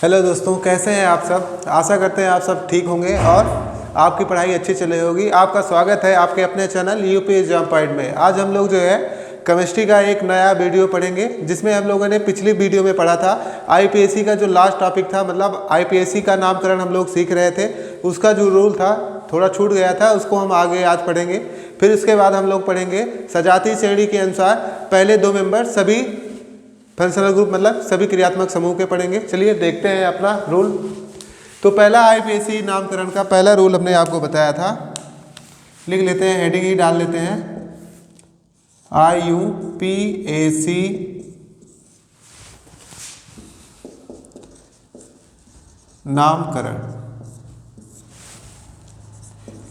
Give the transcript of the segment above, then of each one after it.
Hello दोस्तों, कैसे हैं आप सब। आशा करते हैं आप सब ठीक होंगे और आपकी पढ़ाई अच्छी चल रही होगी। आपका स्वागत है आपके अपने चैनल यूपी एग्जाम पॉइंट में। आज हम लोग जो है केमिस्ट्री का एक नया वीडियो पढ़ेंगे, जिसमें हम लोगों ने पिछली वीडियो में पढ़ा था आईपीएससी का जो लास्ट टॉपिक था, मतलब आईपीएससी का नामकरण हम लोग सीख रहे थे। उसका जो रूल था थोड़ा छूट गया था, उसको हम आगे आज पढ़ेंगे। फिर उसके बाद हम लोग पढ़ेंगे सजातीय श्रेणी के अनुसार पहले 2 मेंबर सभी फंक्शनल ग्रुप, मतलब सभी क्रियात्मक समूह के पढ़ेंगे। चलिए देखते हैं अपना रूल। तो पहला आईपीएससी नामकरण का पहला रूल हमने आपको बताया था, लिख लेते हैं, हेडिंग ही डाल लेते हैं, आईयूपीएससी नामकरण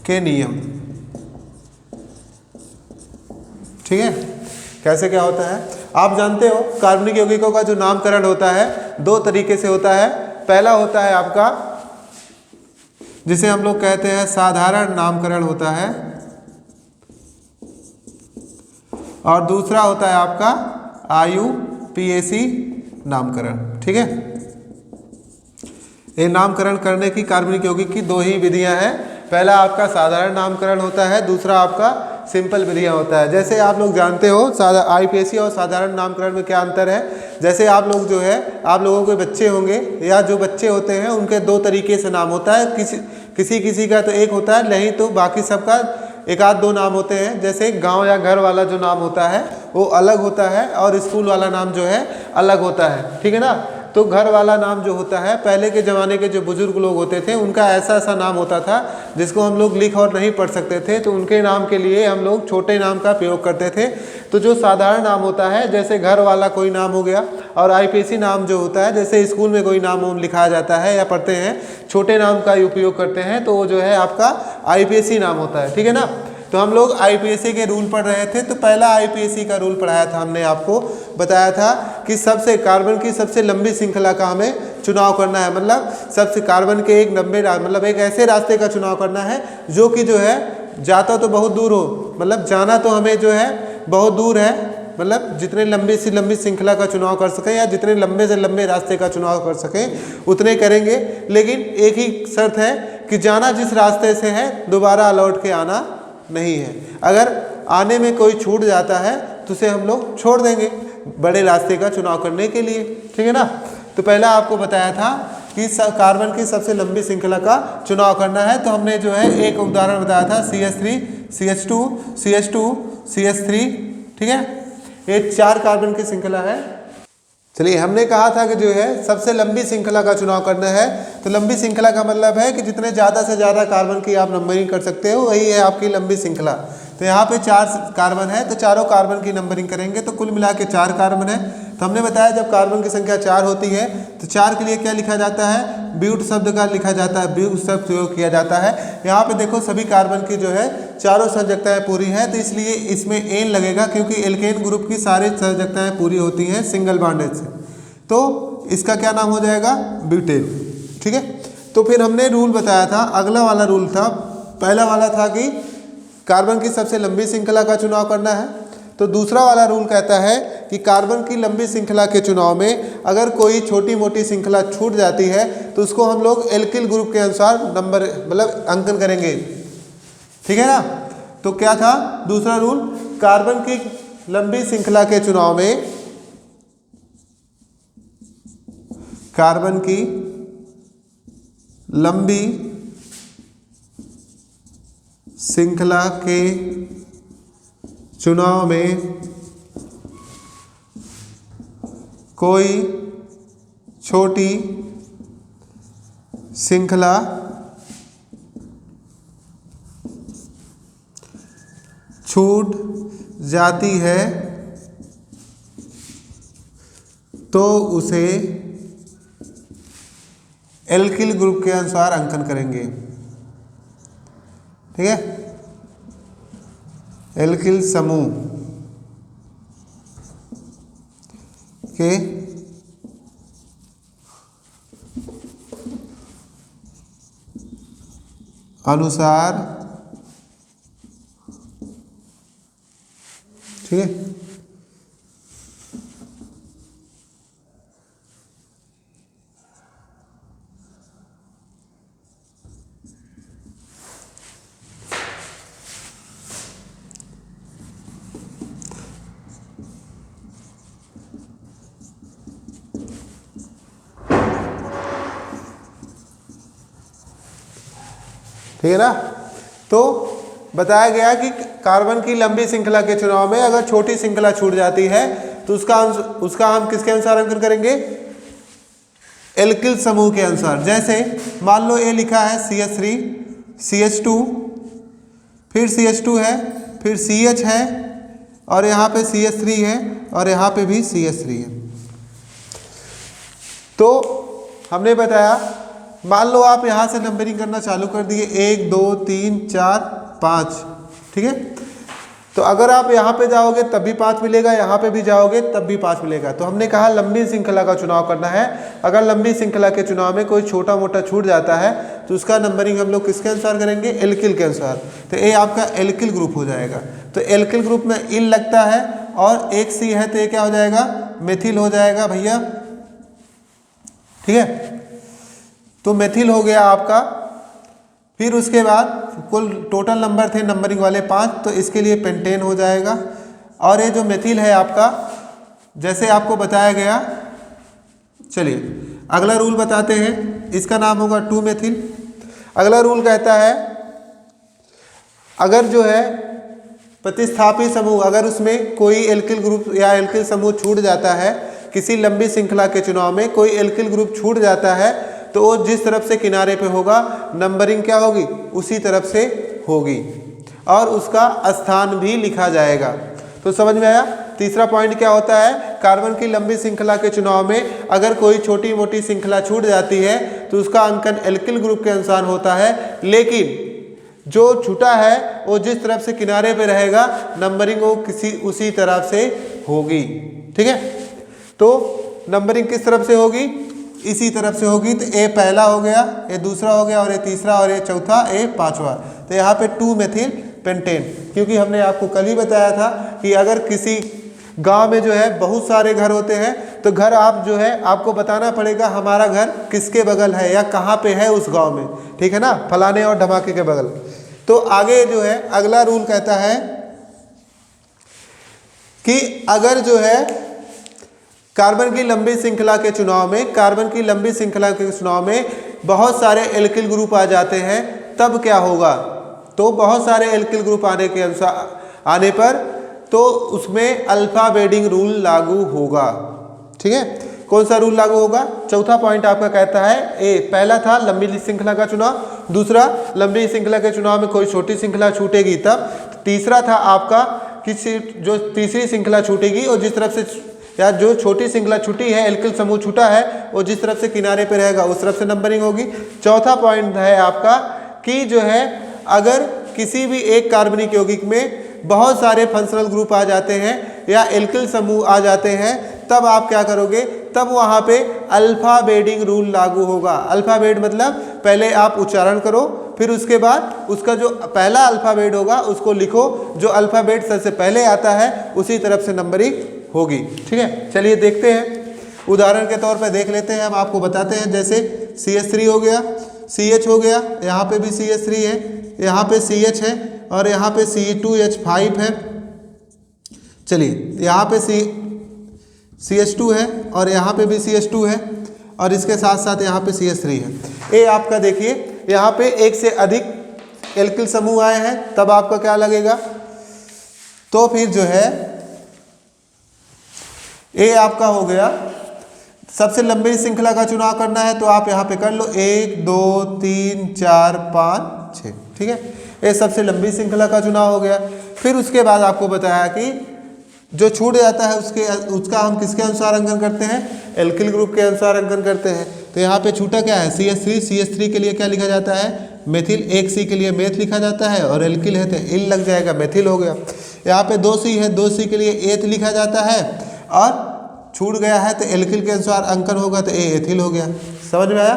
के नियम। ठीक है, कैसे क्या होता है आप जानते हो। कार्बनिक यौगिकों का जो नामकरण होता है 2 तरीके से होता है। पहला होता है आपका, जिसे हम लोग कहते हैं साधारण नामकरण होता है, और दूसरा होता है आपका आईयूपीएससी नामकरण। ठीक है, ये नामकरण करने की कार्बनिक यौगिक की 2 ही विधियां हैं। पहला आपका साधारण नामकरण होता है, दूसरा आपका सिंपल विधियां होता है। जैसे आप लोग जानते हो आईपीएससी और साधारण नामकरण में क्या अंतर है। जैसे आप लोग जो है, आप लोगों के बच्चे होंगे या जो बच्चे होते हैं उनके 2 तरीके से नाम होता है। किसी का तो एक होता है, नहीं तो बाकी सबका 1-2 नाम होते हैं। जैसे गांव या घर वाला जो नाम होता है वो अलग होता है, और स्कूल वाला नाम जो है अलग होता है। ठीक है ना। तो घर वाला नाम जो होता है, पहले के ज़माने के जो बुजुर्ग लोग होते थे उनका ऐसा नाम होता था जिसको हम लोग लिख और नहीं पढ़ सकते थे, तो उनके नाम के लिए हम लोग छोटे नाम का प्रयोग करते थे। तो जो साधारण नाम होता है, जैसे घर वाला कोई नाम हो गया, और आईपीएससी नाम जो होता है, जैसे स्कूल में कोई नाम लिखाया जाता है या पढ़ते हैं, छोटे नाम का उपयोग करते हैं, तो वो जो है आपका आईपीएससी नाम होता है। ठीक है ना। तो हम लोग आईपीएससी के रूल पढ़ रहे थे। तो पहला आईपीएससी का रूल पढ़ाया था, हमने आपको बताया था कि सबसे कार्बन की सबसे लंबी श्रृंखला का हमें चुनाव करना है। मतलब सबसे कार्बन के एक लंबे मतलब एक ऐसे रास्ते का चुनाव करना है जो कि जो है जाता तो बहुत दूर हो, मतलब जाना तो हमें जो है बहुत दूर है, मतलब जितने लंबी से लंबी श्रृंखला का चुनाव कर सकें या जितने लंबे से लंबे रास्ते का चुनाव कर सकें उतने करेंगे। लेकिन एक ही शर्त है कि जाना जिस रास्ते से है दोबारा लौट के आना नहीं है। अगर आने में कोई छूट जाता है तो उसे हम लोग छोड़ देंगे बड़े रास्ते का चुनाव करने के लिए। ठीक है ना। तो पहला आपको बताया था कि कार्बन की सबसे लंबी श्रृंखला का चुनाव करना है। तो हमने जो है एक उदाहरण बताया था, CH3 CH2 CH2 CH3। ठीक है, ये 4 कार्बन की श्रृंखला है। चलिए, हमने कहा था कि जो है सबसे लंबी श्रृंखला का चुनाव करना है। तो लंबी श्रृंखला का मतलब है कि जितने ज़्यादा से ज़्यादा कार्बन की आप नंबरिंग कर सकते हो, वही है आपकी लंबी श्रृंखला। तो यहाँ पे 4 कार्बन है, तो चारों कार्बन की नंबरिंग करेंगे तो कुल मिला के 4 कार्बन है। तो हमने बताया जब कार्बन की संख्या 4 होती है तो 4 के लिए क्या लिखा जाता है, ब्यूट शब्द का लिखा जाता है, ब्यूट शब्द प्रयोग किया जाता है। यहाँ पे देखो सभी कार्बन की जो है चारों संयोजकताएं पूरी हैं, तो इसलिए इसमें एन लगेगा, क्योंकि एल्केन ग्रुप की सारी संयोजकताएं पूरी होती हैं सिंगल बॉन्डेज से। तो इसका क्या नाम हो जाएगा, ब्यूटेन। ठीक है। तो फिर हमने रूल बताया था, अगला वाला रूल था, पहला वाला था कि कार्बन की सबसे लंबी श्रृंखला का चुनाव करना है। तो दूसरा वाला रूल कहता है कि कार्बन की लंबी श्रृंखला के चुनाव में अगर कोई छोटी मोटी श्रृंखला छूट जाती है तो उसको हम लोग एल्किल ग्रुप के अनुसार नंबर मतलब अंकन करेंगे। ठीक है ना। तो क्या था दूसरा रूल, कार्बन की लंबी श्रृंखला के चुनाव में, कार्बन की लंबी श्रृंखला के चुनाव में कोई छोटी श्रृंखला छूट जाती है तो उसे एल्किल ग्रुप के अनुसार अंकन करेंगे। ठीक है, एल्किल समूह के अनुसार। ठीक है, ठीक है ना। तो बताया गया कि कार्बन की लंबी श्रृंखला के चुनाव में अगर छोटी श्रृंखला छूट जाती है तो उसका हम किसके अनुसार अंकन करेंगे, एल्किल समूह के अनुसार। जैसे मान लो ए लिखा है CH3 CH2, फिर CH2 है, फिर CH है, और यहाँ पे CH3 है, और यहाँ पे भी CH3 है। तो हमने बताया, मान लो आप यहाँ से नंबरिंग करना चालू कर दिए 1 2 3 4 5, ठीक है। तो अगर आप यहाँ पे जाओगे तब भी 5 मिलेगा, यहाँ पे भी जाओगे तब भी 5 मिलेगा। तो हमने कहा लंबी श्रृंखला का चुनाव करना है। अगर लंबी श्रृंखला के चुनाव में कोई छोटा मोटा छूट जाता है तो उसका नंबरिंग हम लोग किसके अनुसार करेंगे, एल्किल के अनुसार। तो ये आपका एल्किल ग्रुप हो जाएगा। तो एल्किल ग्रुप में इल लगता है और एक सी है तो ये क्या हो जाएगा, मेथिल हो जाएगा भैया, ठीक है। तो मेथिल हो गया आपका। फिर उसके बाद कुल टोटल नंबर थे नंबरिंग वाले 5, तो इसके लिए पेंटेन हो जाएगा। और ये जो मेथिल है आपका, जैसे आपको बताया गया, चलिए अगला रूल बताते हैं, इसका नाम होगा 2 मेथिल। अगला रूल कहता है अगर जो है प्रतिस्थापी समूह, अगर उसमें कोई एल्किल ग्रुप या एल्किल समूह छूट जाता है, किसी लंबी श्रृंखला के चुनाव में कोई एल्किल ग्रुप छूट जाता है, तो वो जिस तरफ से किनारे पे होगा नंबरिंग क्या होगी, उसी तरफ से होगी, और उसका स्थान भी लिखा जाएगा। तो समझ में आया। तीसरा पॉइंट क्या होता है, कार्बन की लंबी श्रृंखला के चुनाव में अगर कोई छोटी मोटी श्रृंखला छूट जाती है तो उसका अंकन एल्किल ग्रुप के अनुसार होता है, लेकिन जो छूटा है वो जिस तरफ से किनारे पे रहेगा नंबरिंग वो उसी तरफ से होगी, ठीक है। तो नंबरिंग किस तरफ से होगी, इसी तरफ से होगी। तो ए पहला हो गया, ये दूसरा हो गया, और ये तीसरा, और ये चौथा, ये पांचवा। तो यहाँ पे 2 मेथिल पेंटेन, क्योंकि हमने आपको कल ही बताया था कि अगर किसी गांव में जो है बहुत सारे घर होते हैं तो घर आप जो है आपको बताना पड़ेगा हमारा घर किसके बगल है या कहाँ पे है उस गांव में, ठीक है ना, फलाने और धमाके के बगल। तो आगे जो है अगला रूल कहता है कि अगर जो है कार्बन की लंबी श्रृंखला के चुनाव में बहुत सारे एल्किल ग्रुप आ जाते हैं, तब क्या होगा। तो बहुत सारे एल्किल ग्रुप आने पर तो उसमें अल्फा बेडिंग रूल लागू होगा, ठीक है। कौन सा रूल लागू होगा, चौथा पॉइंट आपका कहता है ए, पहला था लंबी श्रृंखला का चुनाव, दूसरा लंबी श्रृंखला के चुनाव में कोई छोटी श्रृंखला छूटेगी तब, तीसरा था आपका किसी जो तीसरी श्रृंखला छूटेगी और जिस तरफ से या जो छोटी श्रृंखला छूटी है, एल्किल समूह छूटा है, वो जिस तरफ से किनारे पे रहेगा उस तरफ से नंबरिंग होगी। चौथा पॉइंट है आपका कि जो है अगर किसी भी एक कार्बनिक यौगिक में बहुत सारे फंक्शनल ग्रुप आ जाते हैं या एल्किल समूह आ जाते हैं, तब आप क्या करोगे, तब वहाँ पे अल्फा बेडिंग रूल लागू होगा। अल्फा बेड मतलब पहले आप उच्चारण करो, फिर उसके बाद उसका जो पहला अल्फाबेट होगा उसको लिखो, जो अल्फाबेट सबसे पहले आता है उसी तरफ से नंबरिंग होगी, ठीक है। चलिए देखते हैं, उदाहरण के तौर पे देख लेते हैं, हम आपको बताते हैं। जैसे CH3 हो गया, CH हो गया, यहाँ पे भी CH3 है, यहाँ पे CH है, और यहाँ पे C2H5 है। चलिए यहाँ पे CH2 है, और यहाँ पे भी CH2 है, और इसके साथ साथ यहाँ पे CH3 है। ये आपका देखिए यहाँ पे एक से अधिक एल्किल समूह आए हैं, तब आपका क्या लगेगा, तो फिर जो है ए आपका हो गया। सबसे लंबी श्रृंखला का चुनाव करना है तो आप यहाँ पे कर लो 1 2 3 4 5 6, ठीक है। ये सबसे लंबी श्रृंखला का चुनाव हो गया। फिर उसके बाद आपको बताया कि जो छूट जाता है उसका हम किसके अनुसार अंकन करते हैं, एल्किल ग्रुप के अनुसार अंकन करते हैं। तो यहाँ पे छूटा क्या है, CH3 के लिए क्या लिखा जाता है, मेथिल। एक सी के लिए मेथ लिखा जाता है, और एल्किल है तो इल लग जाएगा, मेथिल हो गया। यहाँ पे 2C है, 2C के लिए एथ लिखा जाता है, और छूट गया है तो एल्किल के अनुसार अंकन होगा तो एथिल हो गया। समझ में आया।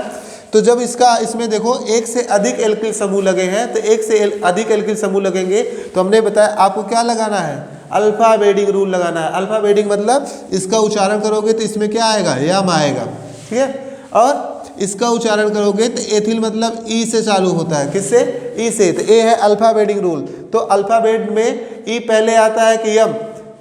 तो जब इसमें देखो एक से अधिक एल्किल समूह लगे हैं, तो एक से अधिक एल्किल समूह लगेंगे तो हमने बताया आपको क्या लगाना है, अल्फा बेडिंग रूल लगाना है। अल्फा बेडिंग मतलब इसका उच्चारण करोगे तो इसमें क्या आएगा, यम आएगा, ठीक है। और इसका उच्चारण करोगे तो एथिल मतलब ई से चालू होता है, किससे, ई से। तो ए है अल्फा बेडिंग रूल। तो अल्फाबेट में ई पहले आता है कि यम,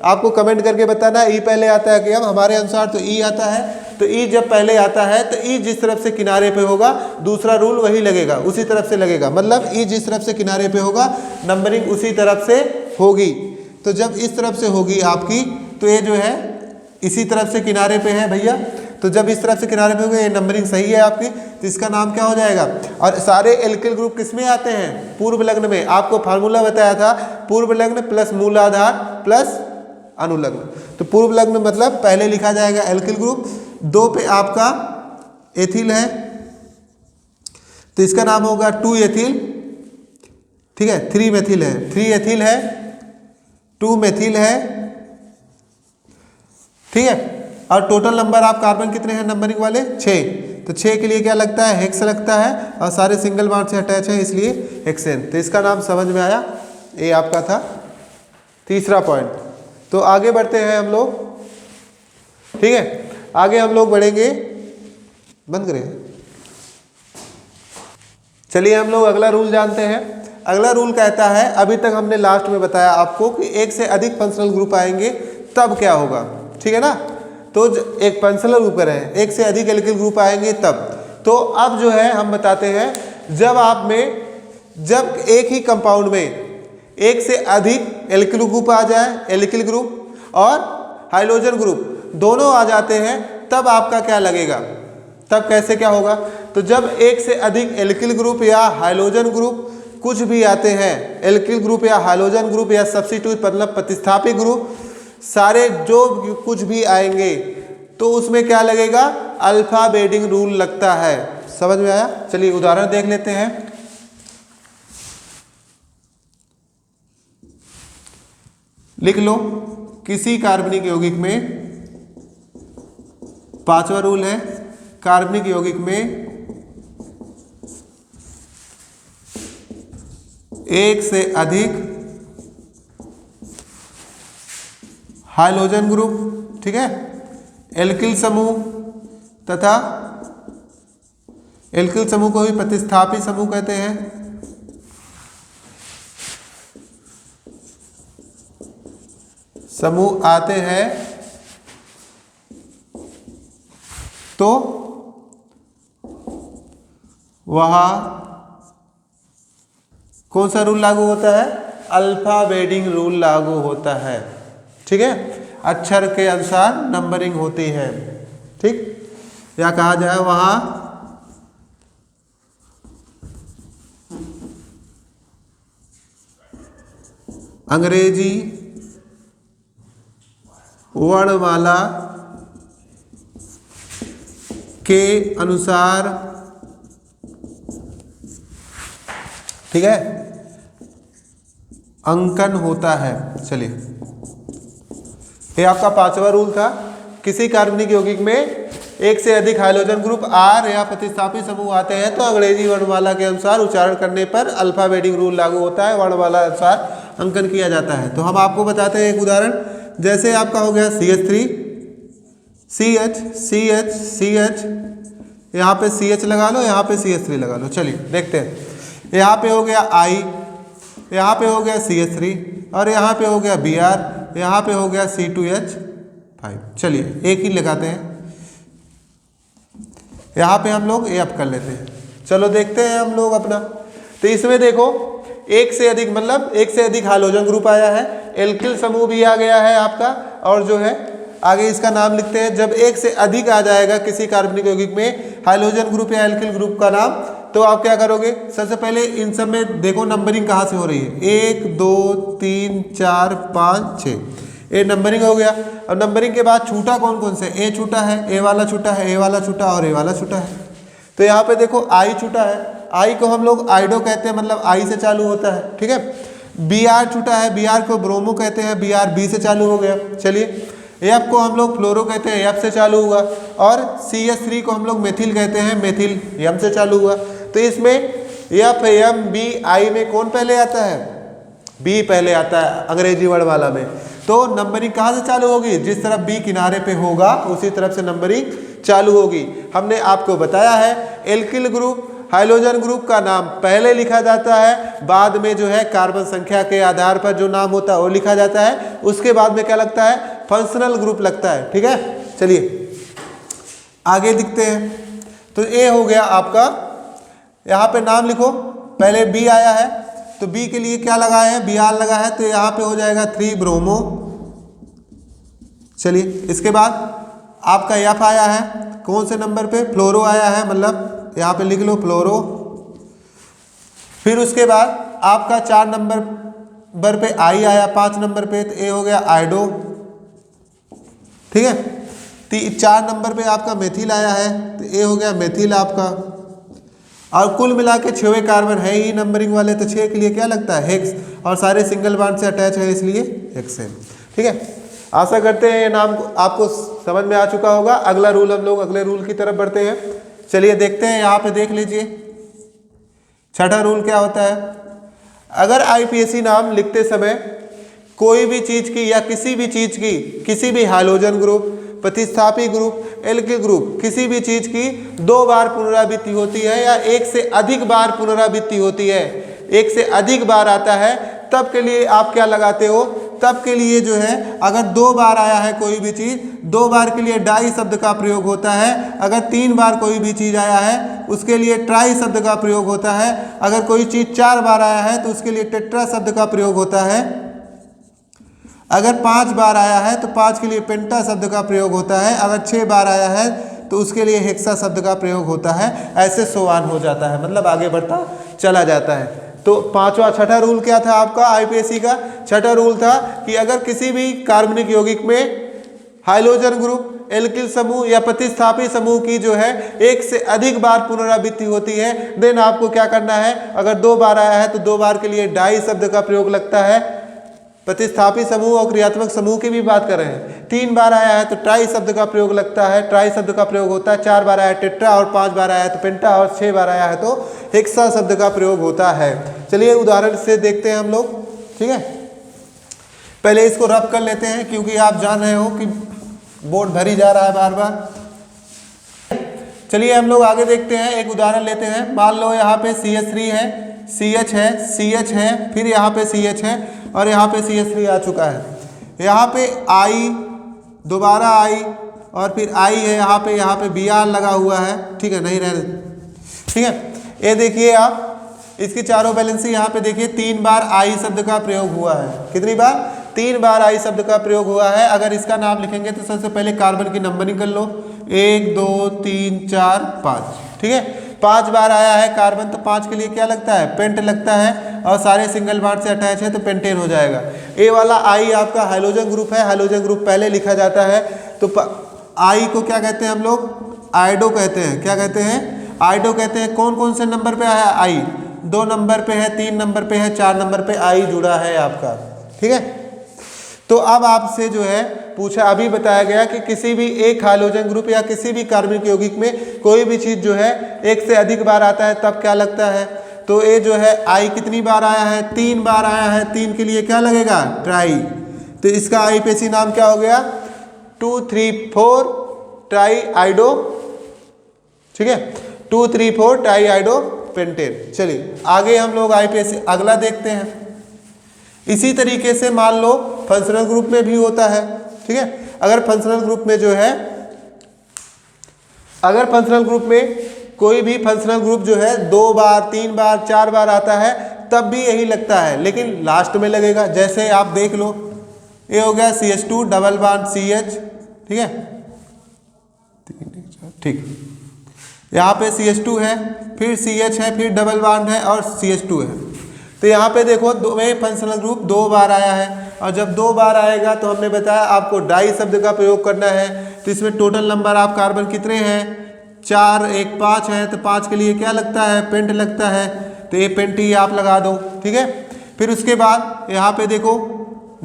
आपको कमेंट करके बताना है ई पहले आता है कि अब हमारे अनुसार तो ई आता है। तो ई जब पहले आता है तो ई जिस तरफ से किनारे पे होगा दूसरा रूल वही लगेगा, उसी तरफ से लगेगा। मतलब ई जिस तरफ से किनारे पे होगा नंबरिंग उसी तरफ से होगी। तो जब इस तरफ से होगी आपकी तो ये जो है इसी तरफ से किनारे पे है भैया। तो जब इस तरफ से किनारे पे होगी ये नंबरिंग सही है आपकी, तो इसका नाम क्या हो जाएगा। और सारे एल्किल ग्रुप किस में आते हैं, पूर्व लग्न में। आपको फार्मूला बताया था पूर्व लग्न प्लस मूलाधार प्लस अनुलग्न। तो पूर्व लग्न मतलब पहले लिखा जाएगा एल्किल ग्रुप, 2 पे आपका एथिल है तो इसका नाम होगा 2 एथिल, ठीक है। 3 मेथिल है, 3 एथिल है, 2 मेथिल है, ठीक है। और टोटल नंबर आप कार्बन कितने हैं नंबरिंग वाले 6। तो 6 के लिए क्या लगता है, हेक्स लगता है और सारे सिंगल बॉन्ड से अटैच है इसलिए हेक्सेन। तो इसका नाम समझ में आया, ये आपका था तीसरा पॉइंट। तो आगे बढ़ते हैं हम लोग, ठीक है। आगे हम लोग बढ़ेंगे, बंद करें। चलिए हम लोग अगला रूल जानते हैं। अगला रूल कहता है, अभी तक हमने लास्ट में बताया आपको कि एक से अधिक फंक्शनल ग्रुप आएंगे तब क्या होगा, ठीक है ना। तो एक फंक्शनल ग्रुप करें, एक से अधिक एल्किल ग्रुप आएंगे तब। तो अब जो है हम बताते हैं, जब एक ही कंपाउंड में एक से अधिक एल्किल ग्रुप आ जाए, एल्किल ग्रुप और हाइड्रोजन ग्रुप दोनों आ जाते हैं, तब आपका क्या लगेगा, तब कैसे क्या होगा। तो जब एक से अधिक एल्किल ग्रुप या हाइड्रोजन ग्रुप कुछ भी आते हैं, एल्किल ग्रुप या हाइड्रोजन ग्रुप या सब्स्टिट्यूट मतलब प्रतिस्थापी ग्रुप, सारे जो कुछ भी आएंगे तो उसमें क्या लगेगा, अल्फा बेडिंग रूल लगता है। समझ में आया। चलिए उदाहरण देख लेते हैं। लिख लो, किसी कार्बनिक यौगिक में, 5वां रूल है, कार्बनिक यौगिक में एक से अधिक हाइड्रोजन ग्रुप, ठीक है, एल्किल समूह तथा एल्किल समूह को भी प्रतिस्थापी समूह कहते हैं, समूह आते हैं तो वहां कौन सा रूल लागू होता है, अल्फा बेडिंग रूल लागू होता है, ठीक है। अक्षर के अनुसार नंबरिंग होती है, ठीक। या कहा जाए वहां अंग्रेजी वर्णमाला के अनुसार, ठीक है, अंकन होता है। चलिए, ये आपका 5वां रूल था। किसी कार्बनिक यौगिक में एक से अधिक हाइड्रोजन ग्रुप आर या प्रतिस्थापी समूह आते हैं तो अंग्रेजी वर्णमाला के अनुसार उच्चारण करने पर अल्फा बेडिंग रूल लागू होता है, वर्णमाला अनुसार अंकन किया जाता है। तो हम आपको बताते हैं एक उदाहरण। जैसे आपका हो गया CH3, CH CH CH, यहाँ पे CH लगा लो, यहाँ पे CH3 लगा लो। चलिए देखते हैं। यहाँ पे हो गया I, यहाँ पे हो गया CH3 और यहाँ पे हो गया Br, यहाँ पे हो गया C2H5। चलिए एक ही लगाते हैं, यहाँ पे हम लोग F कर लेते हैं। चलो देखते हैं हम लोग अपना। तो इसमें देखो एक से अधिक मतलब एक से अधिक हाइड्रोजन ग्रुप आया है, एल्किल समूह भी आ गया है आपका, और जो है आगे इसका नाम लिखते हैं। जब एक से अधिक आ जाएगा किसी कार्बनिक यौगिक में हाइड्रोजन ग्रुप या एल्किल ग्रुप का नाम, तो आप क्या करोगे, सबसे पहले इन सब में देखो नंबरिंग कहाँ से हो रही है। 1 2 3 4 5 6, ये नंबरिंग हो गया। अब नंबरिंग के बाद छूटा कौन कौन से, ए छूटा है, ए वाला छूटा है, ए वाला छूटा और ए वाला छूटा है। तो यहाँ पे देखो आई छूटा है, आई को हम लोग आइडो कहते हैं, मतलब आई से चालू होता है, ठीक है। Br छूटा है, Br को ब्रोमो कहते हैं, Br बी से चालू हो गया। चलिए F को हम लोग फ्लोरो कहते हैं, F से चालू हुआ, और CH3 को हम लोग मेथिल कहते हैं, मेथिल M से चालू हुआ। तो इसमें F M B I में कौन पहले आता है, B पहले आता है अंग्रेजी वर्णमाला में। तो नंबरिंग कहाँ से चालू होगी, जिस तरफ B किनारे पे होगा उसी तरफ से नंबरिंग चालू होगी। हमने आपको बताया है एल्किल ग्रुप हाइड्रोजन ग्रुप का नाम पहले लिखा जाता है, बाद में जो है कार्बन संख्या के आधार पर जो नाम होता है वो लिखा जाता है, उसके बाद में क्या लगता है, फंक्शनल ग्रुप लगता है। ठीक है, चलिए आगे दिखते हैं। तो ए हो गया आपका, यहाँ पे नाम लिखो, पहले बी आया है तो बी के लिए क्या लगाए हैं, Br लगा है, तो यहाँ पे हो जाएगा 3 ब्रोमो। चलिए इसके बाद आपका एफ आया है, कौन से नंबर पे, फ्लोरो आया है, मतलब यहाँ पे लिख लो फ्लोरो। फिर उसके बाद आपका 4 नंबर पे आई आया, 5 नंबर पे, तो ए हो गया आइडो। ठीक है, 4 नंबर पे आपका मेथिल आया है, तो ए हो गया मेथिल आपका। और कुल मिला के 6 कार्बन है ही नंबरिंग वाले, तो 6 के लिए क्या लगता है, हेक्स, और सारे सिंगल बॉन्ड से अटैच है इसलिए हेक्सेन। ठीक है, आशा करते हैं ये नाम आपको समझ में आ चुका होगा। अगला रूल हम लोग अगले रूल की तरफ बढ़ते हैं। चलिए देखते हैं, यहाँ पे देख लीजिए छठा रूल क्या होता है। अगर आईपीएसी नाम लिखते समय कोई भी चीज की या किसी भी चीज की, किसी भी हाइड्रोजन ग्रुप, प्रतिस्थापी ग्रुप, एल्किल ग्रुप, किसी भी चीज की 2 बार पुनरावृत्ति होती है या 1 से अधिक बार पुनरावृत्ति होती है, 1 से अधिक बार आता है, तब के लिए आप क्या लगाते हो, तब के लिए जो है अगर 2 बार आया है कोई भी चीज, 2 बार के लिए डाई शब्द का प्रयोग होता है। अगर 3 बार कोई भी चीज आया है उसके लिए ट्राई शब्द का प्रयोग होता है। अगर कोई चीज 4 बार आया है तो उसके लिए टेट्रा शब्द का प्रयोग होता है। अगर 5 बार आया है तो 5 के लिए पेंटा शब्द का प्रयोग होता है। अगर 6 बार आया है तो उसके लिए हेक्सा शब्द का प्रयोग होता है। ऐसे सोवान हो जाता है, मतलब आगे बढ़ता चला जाता है। तो छठा रूल क्या था आपका आईपीएसी का? छठा रूल था कि अगर किसी भी कार्बनिक यौगिक में हाइड्रोजन ग्रुप, एल्किल समूह या प्रतिस्थापी समूह की जो है 1 से अधिक बार पुनरावृत्ति होती है, देन आपको क्या करना है, अगर 2 बार आया है तो 2 बार के लिए डाई शब्द का प्रयोग लगता है। प्रतिस्थापी समूह और क्रियात्मक समूह की भी बात कर रहे हैं। 3 बार आया है तो ट्राई शब्द का प्रयोग लगता है, ट्राई शब्द का प्रयोग होता है। 4 बार आया है टेट्रा, और 5 बार आया है तो पेंटा, और 6 बार आया है तो हेक्सा शब्द का प्रयोग होता है। चलिए उदाहरण से देखते हैं हम लोग। ठीक है, पहले इसको रफ कर लेते हैं क्योंकि आप जान रहे हो कि बोर्ड भरी जा रहा है बार बार। चलिए हम लोग आगे देखते हैं, एक उदाहरण लेते हैं। मान लो यहाँ पे CH3 है, CH है, CH है, फिर यहाँ पे CH है और यहाँ पे CH3 आ चुका है। यहाँ पे I, दोबारा I, और फिर I है यहाँ पे Br लगा हुआ है। ठीक है, नहीं रहने, ठीक है। ये देखिए आप, इसकी चारों बैलेंसी यहाँ पे देखिए 3 बार I शब्द का प्रयोग हुआ है। कितनी बार? 3 बार I शब्द का प्रयोग हुआ है। अगर इसका नाम लिखेंगे तो सबसे पहले कार्बन की नंबरिंग कर लो, 1 2 3 4 5। ठीक है, 5 बार आया है कार्बन, तो 5 के लिए क्या लगता है, पेंट लगता है, और सारे सिंगल बॉन्ड से अटैच है तो पेंटेन हो जाएगा। ए वाला I आपका हाइड्रोजन ग्रुप है, हाइड्रोजन ग्रुप पहले लिखा जाता है, तो I को क्या कहते हैं हम लोग, आइडो कहते हैं। क्या कहते हैं? आइडो कहते हैं। कौन कौन से नंबर पे है I? 2 नंबर पे है, 3 नंबर पे है, 4 नंबर पे I जुड़ा है आपका। ठीक है, तो अब आपसे जो है पूछा, अभी बताया गया कि किसी भी एक हाइड्रोजन ग्रुप या किसी भी कार्बनिक यौगिक में कोई भी चीज जो है 1 से अधिक बार आता है तब क्या लगता है। तो ये जो है I कितनी बार आया है, 3 बार आया है, 3 के लिए क्या लगेगा, ट्राई। तो इसका आईपीएसी नाम क्या हो गया, 2 3 4 ट्राई आइडो। ठीक है, 2 3 4 ट्राई आइडो पेंटेन। चलिए आगे हम लोग आईपीएसी अगला देखते हैं। इसी तरीके से मान लो फंक्शनल ग्रुप में भी होता है। ठीक है, अगर फंक्शनल ग्रुप में जो है, अगर फंक्शनल ग्रुप में कोई भी फंक्शनल ग्रुप जो है 2 बार 3 बार 4 बार आता है तब भी यही लगता है, लेकिन लास्ट में लगेगा। जैसे आप देख लो, ये हो गया CH2 डबल बॉन्ड CH। ठीक है, ठीक, यहाँ पे CH2 है, फिर CH है, फिर डबल बॉन्ड है और CH2 है। तो यहाँ पे देखो फंक्शनल ग्रुप 2 बार आया है, और जब 2 बार आएगा तो हमने बताया आपको डाई शब्द का प्रयोग करना है। तो इसमें टोटल नंबर आप कार्बन कितने हैं, 4 1 5 है, तो 5 के लिए क्या लगता है, पेंट लगता है, तो ये पेंट ही आप लगा दो। ठीक है, फिर उसके बाद यहाँ पे देखो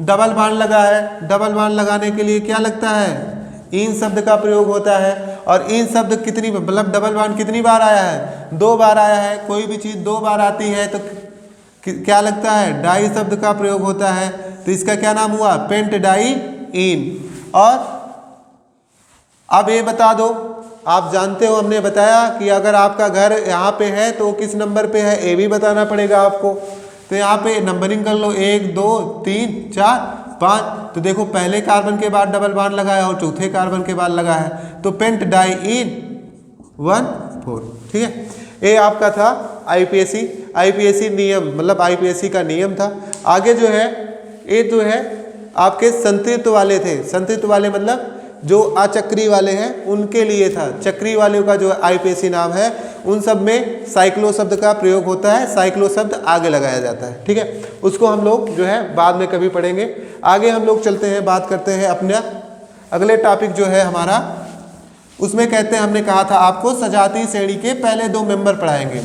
डबल बॉन्ड लगा है, डबल बॉन्ड लगाने के लिए क्या लगता है, इन शब्द का प्रयोग होता है। और इन शब्द कितनी, मतलब डबल बॉन्ड कितनी बार आया है, 2 बार आया है। कोई भी चीज़ 2 बार आती है तो क्या लगता है, डाई शब्द का प्रयोग होता है। तो इसका क्या नाम हुआ, पेंट डाई इन। और अब ये बता दो आप जानते हो, हमने बताया कि अगर आपका घर यहाँ पे है तो किस नंबर पे है ये भी बताना पड़ेगा आपको। तो यहाँ पे नंबरिंग कर लो 1 2 3 4 5। तो देखो पहले कार्बन के बाद डबल बॉन्ड लगा है और चौथे कार्बन के बाद लगा है, तो पेंट डाई इन 1 4। ठीक है, ये आपका था आईपीएसी नियम, मतलब आईपीएसी का नियम था। आगे जो है ये जो है आपके संतृप्त वाले थे। संतृप्त वाले मतलब जो अचक्री वाले हैं उनके लिए था। चक्री वाले का जो आईपीएसी नाम है उन सब में साइक्लो शब्द का प्रयोग होता है, साइक्लो शब्द आगे लगाया जाता है। ठीक है, उसको हम लोग जो है बाद में कभी पढ़ेंगे। आगे हम लोग चलते हैं, बात करते हैं अपना अगले टॉपिक जो है हमारा, उसमें कहते हैं, हमने कहा था आपको सजातीय श्रेणी के पहले 2 मेंबर पढ़ाएंगे।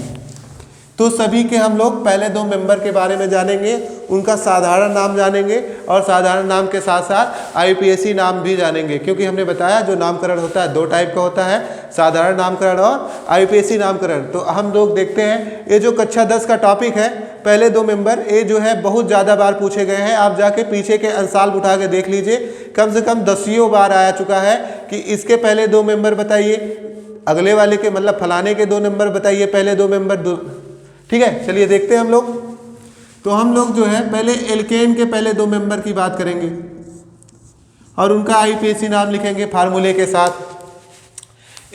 तो सभी के हम लोग पहले 2 मेंबर के बारे में जानेंगे, उनका साधारण नाम जानेंगे और साधारण नाम के साथ साथ आईपीएसी नाम भी जानेंगे, क्योंकि हमने बताया जो नामकरण होता है 2 टाइप का होता है, साधारण नामकरण और आईपीएसी नामकरण। तो हम लोग देखते हैं ये जो कक्षा 10 का टॉपिक है पहले 2 मेंबर, ये जो है बहुत ज़्यादा बार पूछे गए हैं। आप जाके पीछे के अंसाल उठा के देख लीजिए, कम से कम 10 बार आ चुका है कि इसके पहले 2 मेंबर बताइए, अगले वाले के मतलब फलाने के 2 नंबर बताइए, पहले 2 मेंबर। ठीक है, चलिए देखते हैं हम लोग। तो हम लोग जो है पहले एल्केन के पहले 2 मेंबर की बात करेंगे और उनका आईपीएसी नाम लिखेंगे फार्मूले के साथ।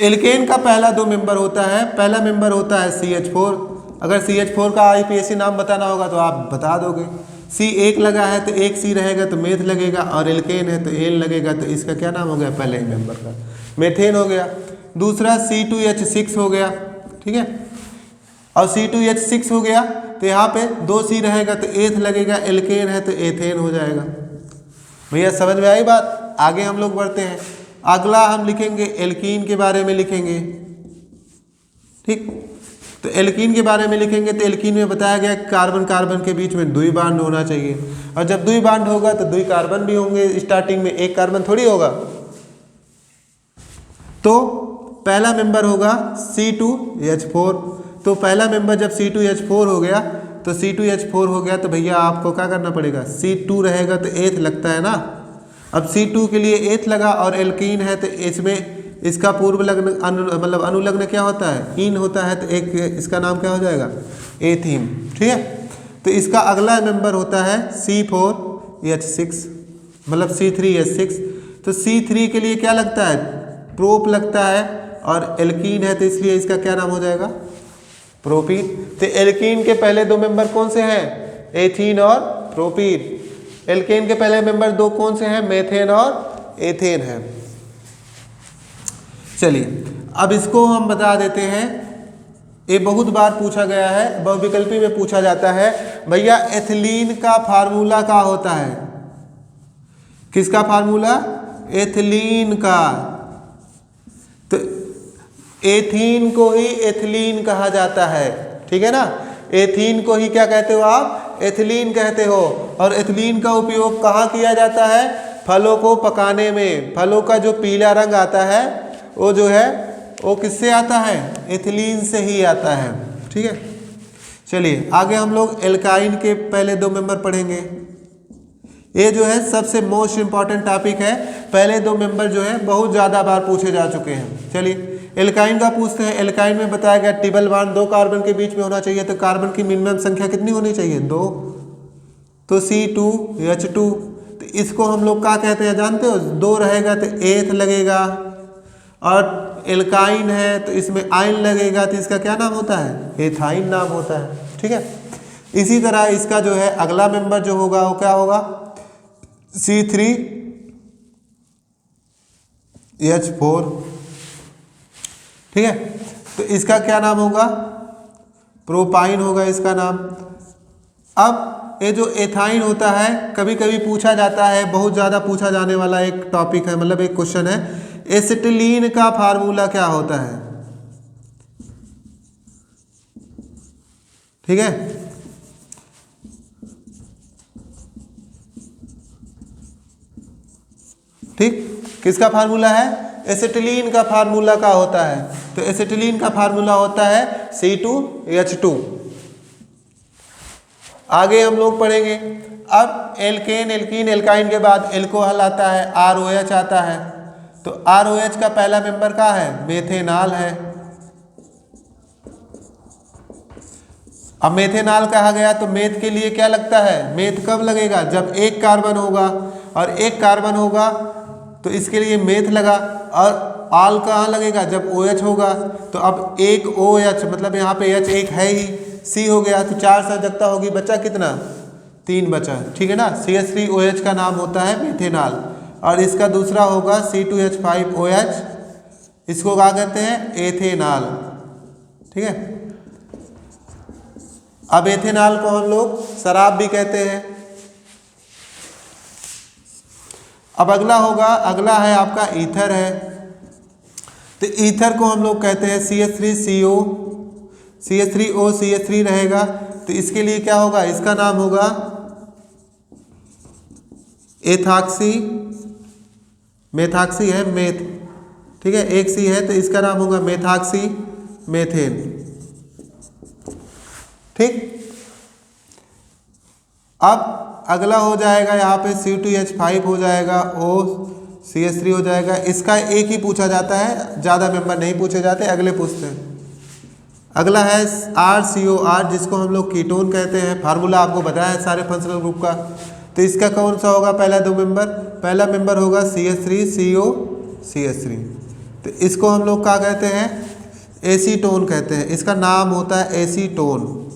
एल्केन का पहला 2 मेंबर होता है, पहला मेंबर होता है CH4। अगर CH4 का आईपीएसी नाम बताना होगा तो आप बता दोगे। C1 लगा है तो 1 C रहेगा तो मेथ लगेगा, और एल्केन है तो एल लगेगा, तो इसका क्या नाम हो गया पहले ही मेंबर का, मेथेन हो गया। दूसरा C2H6 हो गया। ठीक है, और C2H6 हो गया तो यहाँ पे 2 C रहेगा तो एथ लगेगा, एल्केन है तो एथेन हो जाएगा। भैया समझ में आई बात? आगे हम लोग बढ़ते हैं। अगला हम लिखेंगे एल्कीन के बारे में लिखेंगे। ठीक, तो एल्कीन के बारे में लिखेंगे तो एल्कीन में बताया गया कार्बन कार्बन के बीच में 2 बॉन्ड होना चाहिए, और जब 2 बॉन्ड होगा तो 2 कार्बन भी होंगे। स्टार्टिंग में 1 कार्बन थोड़ी होगा। तो पहला मेंबर होगा C2H4। तो पहला मेंबर जब C2H4 हो गया तो C2H4 हो गया तो भैया आपको क्या करना पड़ेगा, C2 रहेगा तो एथ लगता है ना। अब C2 के लिए एथ लगा और एल्कीन है तो इसमें इसका पूर्व लग्न मतलब अनुलग्न क्या होता है, इन होता है, तो एक इसका नाम क्या हो जाएगा, एथीन। ठीक है, तो इसका अगला मेंबर होता है C4H6 मतलब C3H6। तो C3 के लिए क्या लगता है, प्रोप लगता है, और एल्कीन है तो इसलिए इसका क्या नाम हो जाएगा, प्रोपीन। तो एल्कीन के पहले 2 मेंबर कौन से हैं, एथीन और प्रोपीन। एल्केन के पहले मेंबर 2 कौन से हैं, मेथेन और एथेन है। चलिए अब इसको हम बता देते हैं, ये बहुत बार पूछा गया है, बहुविकल्पी में पूछा जाता है। भैया एथिलीन का फार्मूला क्या होता है, किसका फार्मूला, एथिलीन का। तो एथीन को ही एथिलीन कहा जाता है। ठीक है ना, एथीन को ही क्या कहते हो आप, एथिलीन कहते हो। और एथिलीन का उपयोग कहाँ किया जाता है, फलों को पकाने में। फलों का जो पीला रंग आता है वो जो है वो किससे आता है, एथिलीन से ही आता है। ठीक है, चलिए आगे हम लोग एल्काइन के पहले 2 मेंबर पढ़ेंगे। ये जो है सबसे मोस्ट इंपॉर्टेंट टॉपिक है। पहले 2 मेंबर जो है बहुत ज़्यादा बार पूछे जा चुके हैं। चलिए एल्काइन का पूछते हैं। एल्काइन में बताया गया ट्रिपल बॉन्ड 2 कार्बन के बीच में होना चाहिए, तो कार्बन की मिनिमम संख्या कितनी होनी चाहिए, 2। तो C2H2, तो इसको हम लोग क्या कहते हैं जानते हो, 2 रहेगा तो एथ लगेगा, और एल्काइन है तो इसमें आइन लगेगा, तो इसका क्या नाम होता है, एथाइन नाम होता है। ठीक है, इसी तरह इसका जो है अगला मेंबर जो होगा वो क्या होगा, C3H4। ठीक है, तो इसका क्या नाम होगा, प्रोपाइन होगा इसका नाम। अब ये जो एथाइन होता है कभी कभी पूछा जाता है, बहुत ज़्यादा पूछा जाने वाला एक टॉपिक है, मतलब एक क्वेश्चन है, एसिटिलीन का फार्मूला क्या होता है। ठीक है, ठीक, किसका फार्मूला है, एसिटिलीन का फार्मूला क्या होता है, तो एसिटिलीन का फार्मूला होता है C2H2। आगे हम लोग पढ़ेंगे। अब एल्केन, एल्कीन, एल्काइन के बाद एल्कोहल आता है, ROH आता है। तो ROH का पहला मेंबर क्या है? मेथेनॉल है। अब मेथेनॉल कहा गया तो मेथ के लिए क्या लगता है? मेथ कब लगेगा? जब एक कार्बन होगा, और एक कार्बन होगा तो इसके लिए मेथ लगा। और आल कहाँ लगेगा? जब OH होगा। तो अब एक OH मतलब यहाँ पे H एक है ही, C हो गया, तो 4 संयोजकता होगी, बचा कितना? 3 बचा, ठीक है ना। CH3OH का नाम होता है मेथेनॉल, और इसका दूसरा होगा C2H5OH, इसको क्या कहते हैं? एथेनॉल, ठीक है। अब एथेनॉल को हम लोग शराब भी कहते हैं। अब अगला अगला है आपका ईथर है। तो ईथर को हम लोग कहते हैं CH3CO, CH3O CH3 रहेगा, तो इसके लिए क्या होगा? इसका नाम होगा एथॉक्सी, मेथॉक्सी है मेथ, ठीक है, एक सी है तो इसका नाम होगा मेथॉक्सी मेथेन, ठीक। अब अगला हो जाएगा यहाँ पे C2H5 हो जाएगा, OCH3 हो जाएगा। इसका एक ही पूछा जाता है, ज़्यादा मेंबर नहीं पूछे जाते, अगले पूछते हैं। अगला है RCOR, जिसको हम लोग कीटोन कहते हैं। फार्मूला आपको बताया है सारे फंक्शनल ग्रुप का। तो इसका कौन सा होगा पहला 2 मेंबर? पहला मेंबर होगा CH3CO CH3, तो इसको हम लोग क्या कहते हैं? एसीटोन कहते हैं। इसका नाम होता है एसीटोन,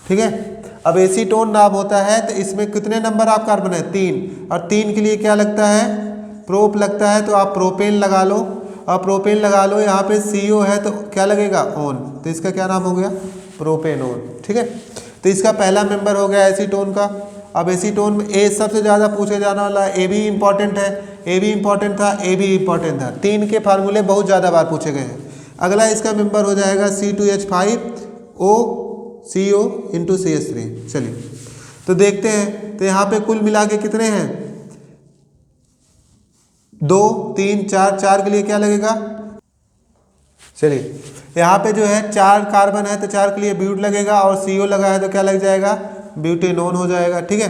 ठीक है। अब एसीटोन नाम होता है तो इसमें कितने नंबर आप कार्बन है? 3, और 3 के लिए क्या लगता है? प्रोप लगता है, तो आप प्रोपेन लगा लो, और प्रोपेन लगा लो, यहाँ पे CO है तो क्या लगेगा? ऑन, तो इसका क्या नाम हो गया? प्रोपेनोन, ठीक है। तो इसका पहला मेंबर हो गया एसीटोन का। अब एसीटोन में ए सबसे ज़्यादा पूछे जाने वाला है, ए भी इंपॉर्टेंट है, ए भी इंपॉर्टेंट था, ए भी इंपॉर्टेंट था। 3 के फार्मूले बहुत ज़्यादा बार पूछे गए हैं। अगला इसका मेंबर हो जाएगा C2H5O CO इंटू CH3। चलिए तो देखते हैं, तो यहाँ पे कुल मिला के कितने हैं? 2 3 4 के लिए क्या लगेगा? चलिए यहाँ पे जो है 4 कार्बन है तो 4 के लिए ब्यूट लगेगा, और CO लगा है तो क्या लग जाएगा? ब्यूटेनोन हो जाएगा, ठीक है।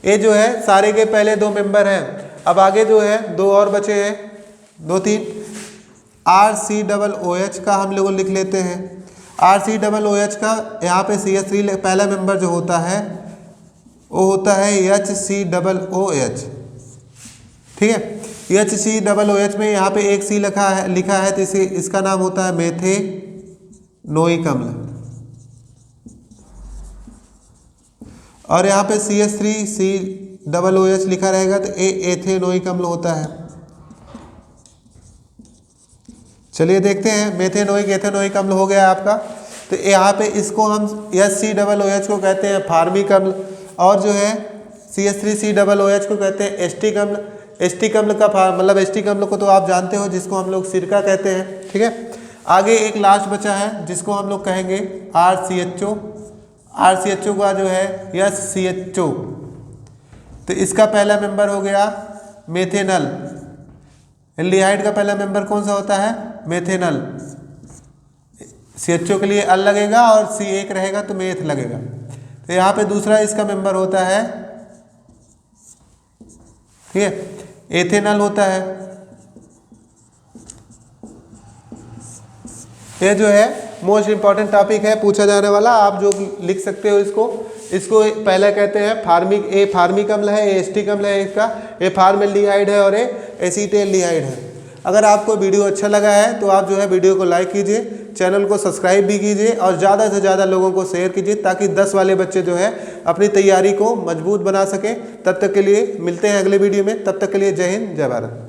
ये जो है सारे के पहले 2 मेंबर हैं। अब आगे जो है 2 और बचे हैं, 2 3। RCOOH का हम लोग लिख लेते हैं। RCOOH का यहाँ पे CH3 पहला मेंबर जो होता है वो होता है HCOOH, ठीक है। HCOOH में यहाँ पे एक C लिखा है तो इसका नाम होता है मेथेनोइक अम्ल, और यहाँ पे CH3COOH लिखा रहेगा तो एथेनोइक अम्ल होता है। चलिए देखते हैं, मेथेनोइक एथेनोइक अम्ल हो गया आपका। तो यहाँ पे इसको हम HCOOH को कहते हैं फार्मिक अम्ल, और जो है CH3COOH को कहते हैं एस्टिक अम्ल। एस्टिक अम्ल का मतलब एस्टिक अम्ल को तो आप जानते हो, जिसको हम लोग सिरका कहते हैं, ठीक है। आगे एक लास्ट बचा है जिसको हम लोग कहेंगे RCHO। RCHO का जो है HCHO, तो इसका पहला मेंबर हो गया मेथेनल। एल्डिहाइड का पहला मेंबर कौन सा होता है? मेथेनल। CHO के लिए अल लगेगा और C1 रहेगा तो मेथ लगेगा। तो यहाँ पे दूसरा इसका मेंबर होता है, ठीक है, एथेनल होता है। ये जो है मोस्ट इंपॉर्टेंट टॉपिक है, पूछा जाने वाला, आप जो लिख सकते हो इसको पहले कहते हैं फार्मिक। ए फार्मिक अम्ल है, ए एस्टिक अम्ल है, इसका ए फार्मेल्डिहाइड है और ए एसीटेल्डिहाइड है। अगर आपको वीडियो अच्छा लगा है तो आप जो है वीडियो को लाइक कीजिए, चैनल को सब्सक्राइब भी कीजिए, और ज़्यादा से ज़्यादा लोगों को शेयर कीजिए, ताकि 10 वाले बच्चे जो है अपनी तैयारी को मजबूत बना सकें। तब तक के लिए मिलते हैं अगले वीडियो में, तब तक के लिए जय हिंद जय भारत।